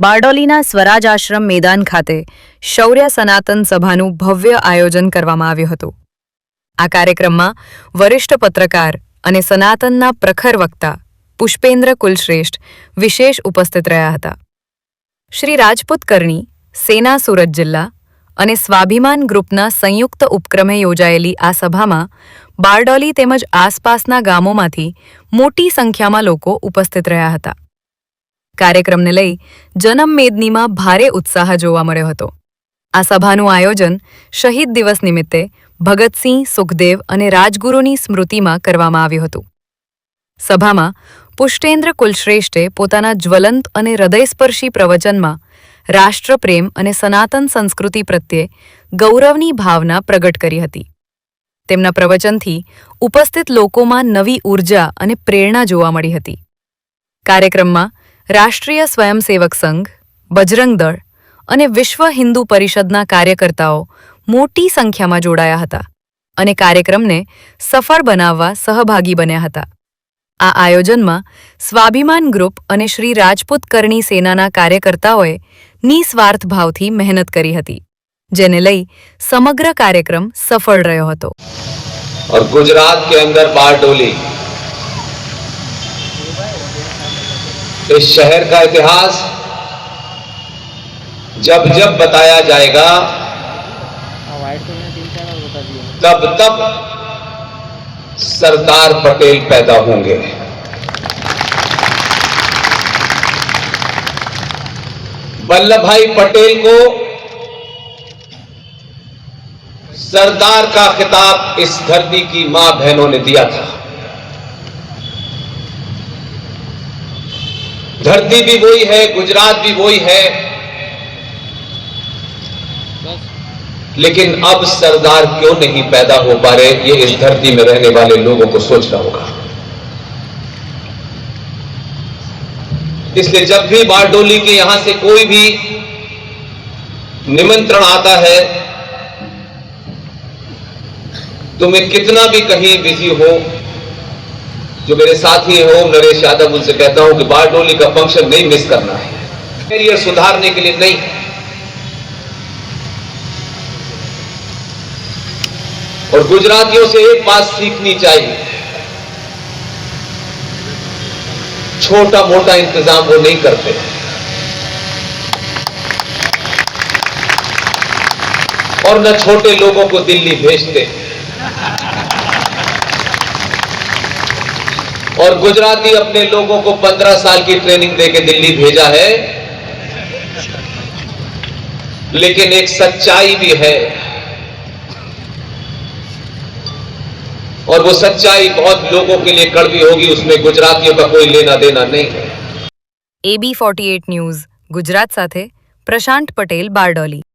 બારડોલીના સ્વરાજ આશ્રમ મેદાન ખાતે શૌર્ય સનાતન સભાનું ભવ્ય આયોજન કરવામાં આવ્યું હતું। આ કાર્યક્રમમાં વરિષ્ઠ પત્રકાર અને સનાતનના પ્રખર વક્તા પુષ્પેન્દ્ર કુલશ્રેષ્ઠ વિશેષ ઉપસ્થિત રહ્યા હતા। શ્રી રાજપૂત કરણી, સેના સુરત જિલ્લા અને સ્વાભિમાન ગ્રુપના સંયુક્ત ઉપક્રમે યોજાયેલી આ સભામાં બારડોલી તેમજ આસપાસના ગામોમાંથી મોટી સંખ્યામાં લોકો ઉપસ્થિત રહ્યા હતા। કાર્યક્રમને લઈ જનમમેદનીમાં ભારે ઉત્સાહ જોવા મળ્યો હતો। આ સભાનું આયોજન શહીદ દિવસ નિમિત્તે ભગતસિંહ, સુખદેવ અને રાજગુરુની સ્મૃતિમાં કરવામાં આવ્યું હતું। સભામાં પુષ્પેન્દ્ર કુલશ્રેષ્ઠે પોતાના જ્વલંત અને હૃદયસ્પર્શી પ્રવચનમાં રાષ્ટ્રપ્રેમ અને સનાતન સંસ્કૃતિ પ્રત્યે ગૌરવની ભાવના પ્રગટ કરી હતી। તેમના પ્રવચનથી ઉપસ્થિત લોકોમાં નવી ઊર્જા અને પ્રેરણા જોવા મળી હતી। કાર્યક્રમમાં રાષ્ટ્રીય સ્વયંસેવક સંઘ, બજરંગ દળ અને વિશ્વ હિન્દુ પરિષદના કાર્યકર્તાઓ મોટી સંખ્યામાં જોડાયા હતા અને કાર્યક્રમને સફળ બનાવવા સહભાગી બન્યા હતા। આ આયોજનમાં સ્વાભિમાન ગ્રુપ અને શ્રી રાજપૂત કરણી સેનાના કાર્યકર્તાઓએ નિસ્વાર્થ ભાવથી મહેનત કરી હતી, જેને લઈ સમગ્ર કાર્યક્રમ સફળ રહ્યો હતો। और गुजरात के अंदर बारडोली, इस शहर का इतिहास जब जब बताया जाएगा तब तब सरदार पटेल पैदा होंगे। वल्लभभाई पटेल को सरदार का खिताब इस धरती की मां बहनों ने दिया था। धरती भी वही है, गुजरात भी वही है, लेकिन अब सरदार क्यों नहीं पैदा हो पा रहे, ये इस धरती में रहने वाले लोगों को सोचना होगा। इसलिए जब भी बारडोली के यहां से कोई भी निमंत्रण आता है, तुम्हें कितना भी कहीं बिजी हो, जो मेरे साथी हो नरेश यादव, उनसे कहता हूं कि बारडोली का फंक्शन नहीं मिस करना है। कैरियर सुधारने के लिए नहीं, और गुजरातियों से एक बात सीखनी चाहिए, छोटा मोटा इंतजाम वो नहीं करते, और न छोटे लोगों को दिल्ली भेजते। और गुजराती अपने लोगों को 15 साल की ट्रेनिंग देके दिल्ली भेजा है, लेकिन एक सच्चाई भी है, और वो सच्चाई बहुत लोगों के लिए कड़वी होगी, उसमें गुजरातियों का कोई लेना देना नहीं है। AB48 न्यूज़ गुजरात साथे प्रशांत पटेल, बारडोली।